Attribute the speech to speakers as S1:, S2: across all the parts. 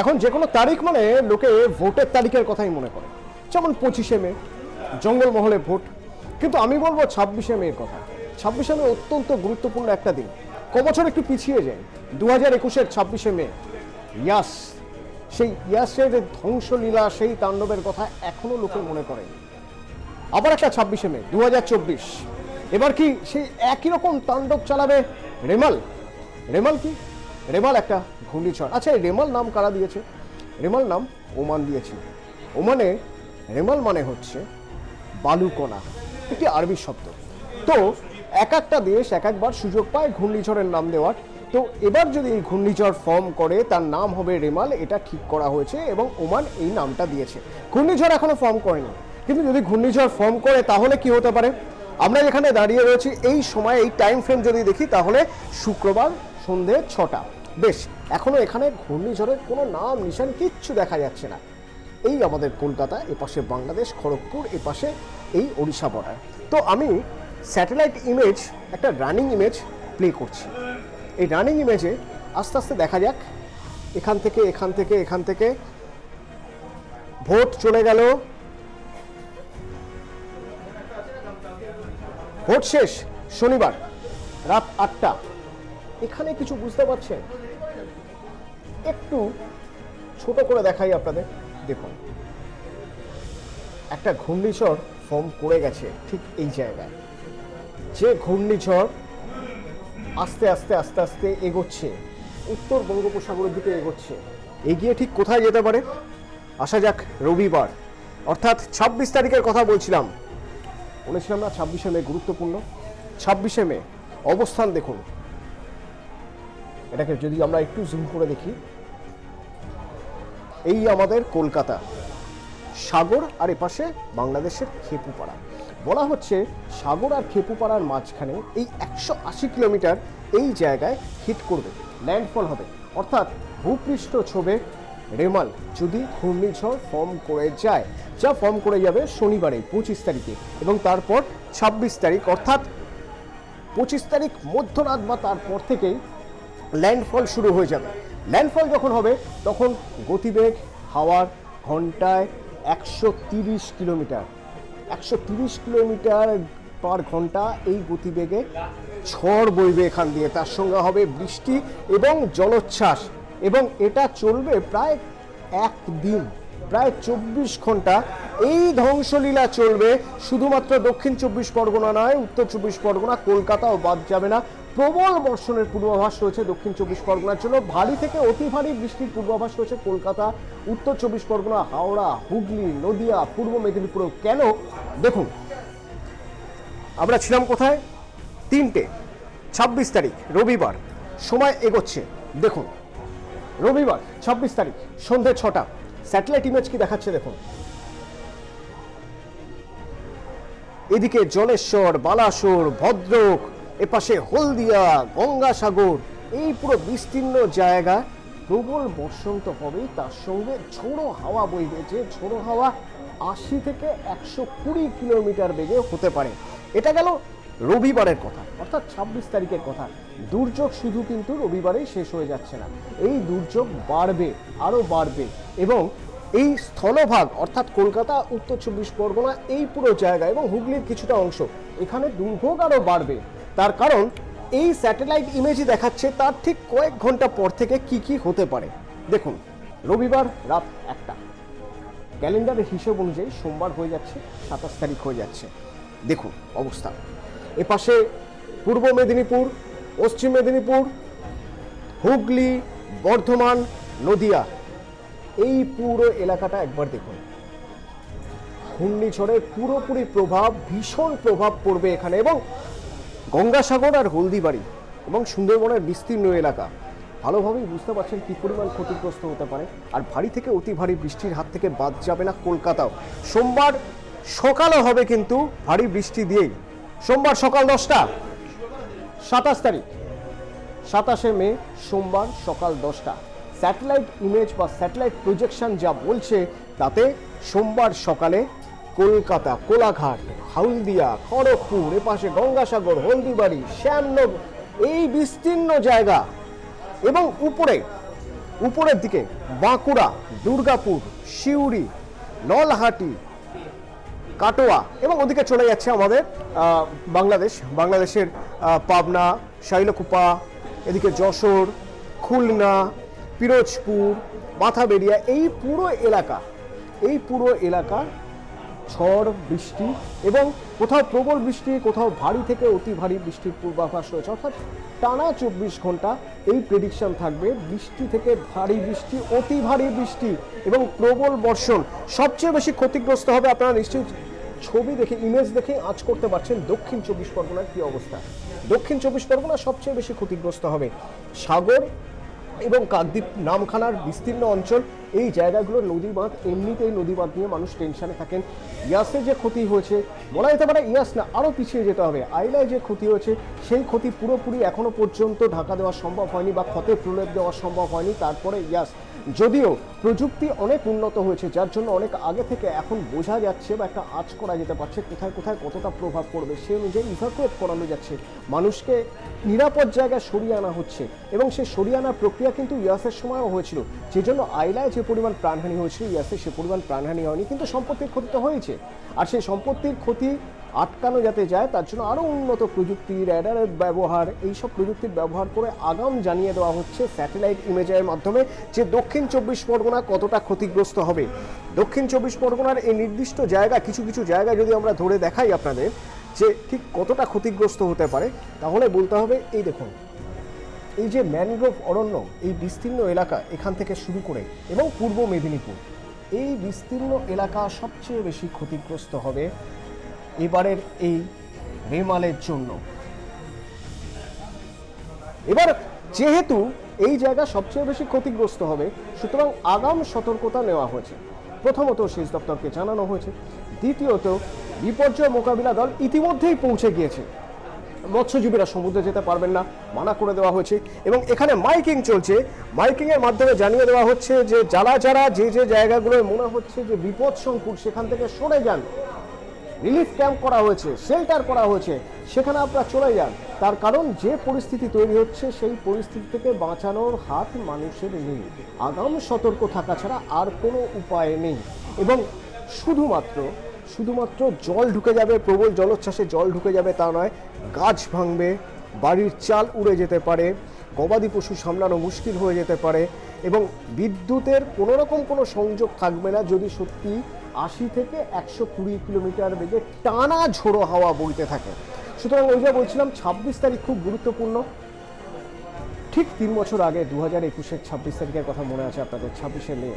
S1: এখন যে কোনো তারিখ মানে লোকে ভোটের তারিখের কথাই মনে করে, যেমন 25শে মে জঙ্গলমহলে ভোট, কিন্তু আমি বলবো 26শে মের কথা। 26শে মে অত্যন্ত গুরুত্বপূর্ণ একটা দিন। কবছর একটু পিছিয়ে যায়, 2021-এর 26শে মে ইয়াস, সেই ইয়াসের ধ্বংসলীলা, সেই তাণ্ডবের কথা এখনো লোকে মনে করে। আবার একটা 26শে মে 2024, এবার কি সেই একই রকম তাণ্ডব চালাবে রেমাল? রেমাল কি? রেমাল একটা ঘূর্ণিঝড়। আচ্ছা, এই রেমাল নাম কারা দিয়েছে? রেমাল নাম ওমান দিয়েছে। ওমানে রেমাল মানে হচ্ছে বালুকণা, একটি আরবি শব্দ। তো এক একটা দেশ এক একবার সুযোগ পায় ঘূর্ণিঝড়ের নাম দেওয়ার। তো এবার যদি এই ঘূর্ণিঝড় ফর্ম করে তার নাম হবে রেমাল, এটা ঠিক করা হয়েছে এবং ওমান এই নামটা দিয়েছে। ঘূর্ণিঝড় এখনো ফর্ম করেনি, কিন্তু যদি ঘূর্ণিঝড় ফর্ম করে তাহলে কি হতে পারে? আমরা যেখানে দাঁড়িয়ে রয়েছি এই সময়, এই টাইম ফ্রেম যদি দেখি, তাহলে শুক্রবার সন্ধে 6টা। বেশ, এখনো এখানে ঘূর্ণিঝড়ের কোনো নাম নিশান কিচ্ছু দেখা যাচ্ছে না। এই আমাদের কলকাতা, এপাশে বাংলাদেশ খড়গপুর, এপাশে এই ওড়িশা বর্ডার। তো আমি স্যাটেলাইট ইমেজ, একটা রানিং ইমেজ প্লে করছি। এই রানিং ইমেজে আস্তে আস্তে দেখা যাক, এখান থেকে ভোট চলে গেল, ভোট শেষ শনিবার রাত 8টা। এখানে কিছু বুঝতে পারছেন? একটু ছোট করে দেখাই আপনাদের। দেখুন, একটা ঘূর্ণিঝড় ফর্ম করে গেছে ঠিক এই জায়গায়। যে ঘূর্ণিঝড় আস্তে আস্তে আস্তে আস্তে এগোচ্ছে, উত্তর বঙ্গোপসাগরের দিকে এগোচ্ছে। এগিয়ে ঠিক কোথায় যেতে পারে? আসা যাক রবিবার, অর্থাৎ 26 তারিখের কথা বলছিলাম না? 26শে মে গুরুত্বপূর্ণ। 26শে মে অবস্থান দেখুন। এটাকে যদি আমরা একটু জুম করে দেখি, এই আমাদের কলকাতা সাগর, আর এপাশে বাংলাদেশের খেপুপাড়া। বলা হচ্ছে সাগর আর খেপুপাড়ার মাঝখানে এই 180 কিলোমিটার এই জায়গায় হিট করবে, ল্যান্ডফল হবে, অর্থাৎ ভূপৃষ্ঠ ছোবে রেমাল যদি ঘূর্ণিঝড় ফর্ম করে যায়, যা ফর্ম করে যাবে শনিবারে 25 তারিখে, এবং তারপর 26 তারিখ, অর্থাৎ 25 তারিখ মধ্যরাত বা তারপর থেকেই ল্যান্ডফল শুরু হয়ে যাবে। ল্যান্ডফল যখন হবে তখন গতিবেগ হাওয়ার ঘন্টায় 130 কিলোমিটার, 130 কিলোমিটার পার ঘন্টা এই গতিবেগে ঝড় বইবে এখান দিয়ে। তার সঙ্গে হবে বৃষ্টি এবং জলোচ্ছ্বাস, এবং এটা চলবে প্রায় একদিন, প্রায় 24 ঘন্টা এই ধ্বংসলীলা চলবে। শুধুমাত্র দক্ষিণ 24 পরগনা নয়, উত্তর 24 পরগনা, কলকাতাও বাদ যাবে না। প্রবল বর্ষণের পূর্বাভাস রয়েছে দক্ষিণ 24 পরগনার জন্য, ভারী থেকে অতি ভারী বৃষ্টির পূর্বাভাস রয়েছে কলকাতা, উত্তর 24 পরগনা, হাওড়া, হুগলি, নদিয়া, পূর্ব মেদিনীপুরেও। কেন? দেখুন, আমরা ছিলাম কোথায়? 3টে, 26 তারিখ রবিবার, সময় এগোচ্ছে। দেখুন, রবিবার 26 তারিখ সন্ধে 6টা। স্যাটেলাইট ইমেজ কি দেখাচ্ছে দেখুন। এদিকে জলেশ্বর, বালাসোর, ভদ্রক, এপাশে হলদিয়া, গঙ্গাসাগর, এই পুরো বিস্তীর্ণ জায়গা প্রবল বর্ষণ তো হবেই, তার সঙ্গে ঝোড়ো হাওয়া বইবে, যে ঝোড়ো হাওয়া 80 থেকে 120 কিলোমিটার বেগে হতে পারে। এটা গেল রবিবারের কথা, অর্থাৎ 26 তারিখের কথা। দুর্যোগ শুধু কিন্তু রবিবারেই শেষ হয়ে যাচ্ছে না, এই দুর্যোগ বাড়বে, আরও বাড়বে, এবং এই স্থলভাগ অর্থাৎ কলকাতা, উত্তর 24 পরগনা, এই পুরো জায়গা এবং হুগলির কিছুটা অংশ, এখানে দুর্ভোগ আরও বাড়বে। তার কারণ এই স্যাটেলাইট ইমেজই দেখাচ্ছে তার ঠিক কয়েক ঘন্টা পর থেকে কি কি হতে পারে। দেখুন, রবিবার রাত 1টা, ক্যালেন্ডারের হিসেব অনুযায়ী সোমবার হয়ে যাচ্ছে, 27 তারিখ হয়ে যাচ্ছে। দেখুন অবস্থা, এপাশে পূর্ব মেদিনীপুর, পশ্চিম মেদিনীপুর, হুগলি, বর্ধমান, নদিয়া, এই পুরো এলাকাটা একবার দেখুন। ঘূর্ণিঝড়ের পুরোপুরি প্রভাব, ভীষণ প্রভাব পড়বে এখানে, এবং গঙ্গাসাগর আর হলদিবাড়ি এবং সুন্দরবনের বিস্তীর্ণ এলাকা ভালোভাবেই বুঝতে পারছেন কী পরিমাণ ক্ষতিগ্রস্ত হতে পারে। আর ভারী থেকে অতি ভারী বৃষ্টির হাত থেকে বাদ যাবে না কলকাতাও। সোমবার সকালও হবে কিন্তু ভারী বৃষ্টি দিয়েই, সোমবার সকাল 10টা, 27 তারিখ 27শে মে সোমবার সকাল 10টা। স্যাটেলাইট ইমেজ বা স্যাটেলাইট প্রজেকশন যা বলছে তাতে সোমবার সকালে কলকাতা, কোলাঘাট, হলদিয়া, খড়গপুর, এপাশে গঙ্গাসাগর, হলদিবাড়ি, শ্যামনগর, এই বিস্তীর্ণ জায়গা, এবং উপরে উপরের দিকে বাঁকুড়া, দুর্গাপুর, সিউড়ি, নলহাটি, কাটোয়া এবং ওদিকে চলে যাচ্ছে আমাদের বাংলাদেশের পাবনা, শাইলকুপা, এদিকে যশোর, খুলনা, পিরোজপুর, মাথাবেড়িয়া, এই পুরো এলাকা ঝড় বৃষ্টি এবং কোথাও প্রবল বৃষ্টি, কোথাও ভারী থেকে অতি ভারী বৃষ্টির পূর্বাভাস রয়েছে। অর্থাৎ টানা 24 ঘন্টা এই প্রেডিকশন থাকবে, বৃষ্টি থেকে ভারী বৃষ্টি, অতি ভারী বৃষ্টি এবং প্রবল বর্ষণ। সবচেয়ে বেশি ক্ষতিগ্রস্ত হবে, আপনারা নিশ্চয়ই ছবি দেখে, ইমেজ দেখে আঁচ করতে পারছেন দক্ষিণ 24 পরগনার কি অবস্থা। দক্ষিণ 24 পরগনা সবচেয়ে বেশি ক্ষতিগ্রস্ত হবে। সাগর এবং কাকদ্বীপ, নামখানার বিস্তীর্ণ অঞ্চল, এই জায়গাগুলোর নদী বাঁধ, এমনিতেই নদী বাঁধ নিয়ে মানুষ টেনশনে থাকেন। ইয়াসে যে ক্ষতি হয়েছে, বলা যেতে পারে ইয়াস না, আরও পিছিয়ে যেতে হবে। আইলায় যে ক্ষতি হয়েছে, সেই ক্ষতি পুরোপুরি এখনো পর্যন্ত ঢাকা দেওয়া সম্ভব হয়নি বা ক্ষতের প্রলেপ দেওয়া সম্ভব হয়নি। তারপরে ইয়াস, যদিও প্রযুক্তি অনেক উন্নত হয়েছে, যার জন্য অনেক আগে থেকে এখন বোঝা যাচ্ছে বা একটা আঁচ করা যেতে পারছে কোথায় কোথায় কতটা প্রভাব পড়বে, সেই অনুযায়ী ইভাকুয়েট করানো যাচ্ছে, মানুষকে নিরাপদ জায়গায় সরিয়ে আনা হচ্ছে। এবং সেই সরিয়ে আনার প্রক্রিয়া কিন্তু ইয়াসের সময়ও হয়েছিল, যে জন্য আইলায় যে পরিমাণ প্রাণহানি হয়েছিল, ইয়াসে সে পরিমাণ প্রাণহানি হয়নি, কিন্তু সম্পত্তির ক্ষতি তো হয়েছে। আর সেই সম্পত্তির ক্ষতি আটকানো যাতে যায়, তার জন্য আরও উন্নত প্রযুক্তি, র্যাডারের ব্যবহার, এইসব প্রযুক্তির ব্যবহার করে আগাম জানিয়ে দেওয়া হচ্ছে স্যাটেলাইট ইমেজের মাধ্যমে যে দক্ষিণ 24 পরগনা কতটা ক্ষতিগ্রস্ত হবে। দক্ষিণ 24 পরগনার এই নির্দিষ্ট জায়গা, কিছু কিছু জায়গা যদি আমরা ধরে দেখাই আপনাদের যে ঠিক কতটা ক্ষতিগ্রস্ত হতে পারে, তাহলে বলতে হবে এই দেখুন, এই যে ম্যানগ্রোভ অরণ্য, এই বিস্তীর্ণ এলাকা এখান থেকে শুরু করে এবং পূর্ব মেদিনীপুর, এই বিস্তীর্ণ এলাকা সবচেয়ে বেশি ক্ষতিগ্রস্ত হবে এবারের এই রেমালের জন্য। এবার যেহেতু এই জায়গা সবচেয়ে বেশি ক্ষতিগ্রস্ত হবে, সুতরাং আগাম সতর্কতা নেওয়া হয়েছে। প্রথমত সেচ দপ্তরকে জানানো হয়েছে, দ্বিতীয়ত বিপর্যয় মোকাবিলা দল ইতিমধ্যেই পৌঁছে গিয়েছে। মৎস্যজীবীরা সমুদ্রে যেতে পারবেন না, মানা করে দেওয়া হয়েছে এবং এখানে মাইকিং চলছে। মাইকিংয়ের মাধ্যমে জানিয়ে দেওয়া হচ্ছে যে যারা যে জায়গাগুলোয় মনে হচ্ছে যে বিপদ সংকুল, সেখান থেকে সরে যান। রিলিফ ক্যাম্প করা হয়েছে, শেল্টার করা হয়েছে, সেখানে আপনারা চলে যান। তার কারণ যে পরিস্থিতি তৈরি হচ্ছে, সেই পরিস্থিতি থেকে বাঁচানোর হাত মানুষের নেই। আগাম সতর্ক থাকা ছাড়া আর কোনো উপায় নেই। এবং শুধুমাত্র জল ঢুকে যাবে, প্রবল জলোচ্ছ্বাসে জল ঢুকে যাবে তা নয়, গাছ ভাঙবে, বাড়ির চাল উড়ে যেতে পারে, গবাদি পশু সামলানো মুশকিল হয়ে যেতে পারে এবং বিদ্যুতের কোনো সংযোগ থাকবে না যদি সত্যি 80 থেকে 120 কিলোমিটার বেগে টানা ঝোড়ো হাওয়া বইতে থাকে। সুতরাং ওই যে বলছিলাম 26 তারিখ খুব গুরুত্বপূর্ণ। ঠিক 3 বছর আগে 2021-এর 26 তারিখের কথা মনে আছে আপনাদের, 26শে মে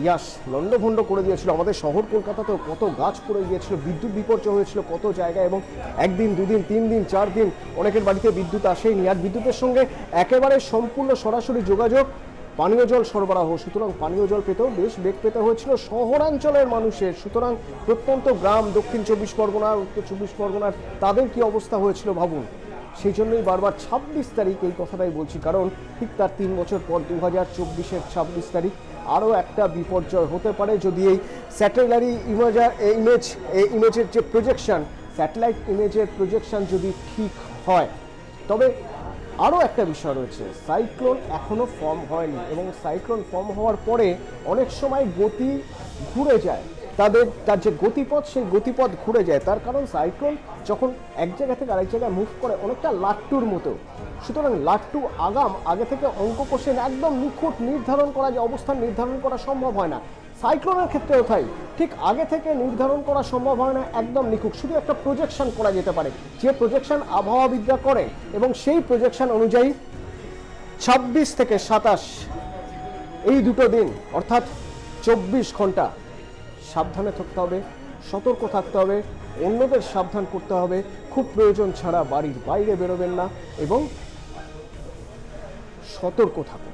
S1: ইয়াস লন্ডভন্ড করে দিয়েছিল আমাদের শহর কলকাতাতেও, কত গাছ পড়ে গিয়েছিল, বিদ্যুৎ বিপর্যয় হয়েছিল কত জায়গায় এবং একদিন, দুদিন, 3 দিন, 4 দিন অনেকের বাড়িতে বিদ্যুৎ আসেনি। আর বিদ্যুতের সঙ্গে একেবারে সম্পূর্ণ সরাসরি যোগাযোগ পানীয় জল সরবরাহ, সুতরাং পানীয় জল পেতেও বেশ বেগ পেতে হয়েছিল শহরাঞ্চলের মানুষের। সুতরাং প্রত্যন্ত গ্রাম, দক্ষিণ 24 পরগনার, উত্তর 24 পরগনার, তাদের কি অবস্থা হয়েছিল ভাবুন। সেই জন্যই বারবার 26 তারিখ এই কথাটাই বলছি, কারণ ঠিক তার 3 বছর পর 2024-এর 26 তারিখ আরও একটা বিপর্যয় হতে পারে যদি এই স্যাটেলাইট ইমেজের যে প্রজেকশন, স্যাটেলাইট ইমেজের প্রজেকশন যদি ঠিক হয়। তবে আরও একটা বিষয় রয়েছে, সাইক্লোন এখনও ফর্ম হয়নি এবং সাইক্লোন ফর্ম হওয়ার পরে অনেক সময় গতি ঘুরে যায়, তার যে গতিপথ, সেই গতিপথ ঘুরে যায়। তার কারণ সাইক্লোন যখন এক জায়গা থেকে আরেক জায়গায় মুভ করে অনেকটা লাট্টুর মতো। সুতরাং লাট্টু আগে থেকে অঙ্ক কষে একদম নিখুঁত নির্ধারণ করা, যে অবস্থান নির্ধারণ করা সম্ভব হয় না। সাইক্লোনের ক্ষেত্রেও তাই, ঠিক আগে থেকে নির্ধারণ করা সম্ভব হয় না একদম নিখুঁত, শুধু একটা প্রজেকশন করা যেতে পারে, যে প্রজেকশন আবহাওয়াবিদরা করে এবং সেই প্রজেকশন অনুযায়ী 26 থেকে 27 এই দুটো দিন অর্থাৎ 24 ঘন্টা সাবধানে থাকতে হবে, সতর্ক থাকতে হবে, অন্যদের সাবধান করতে হবে, খুব প্রয়োজন ছাড়া বাড়ির বাইরে বেরোবেন না এবং সতর্ক থাকুন।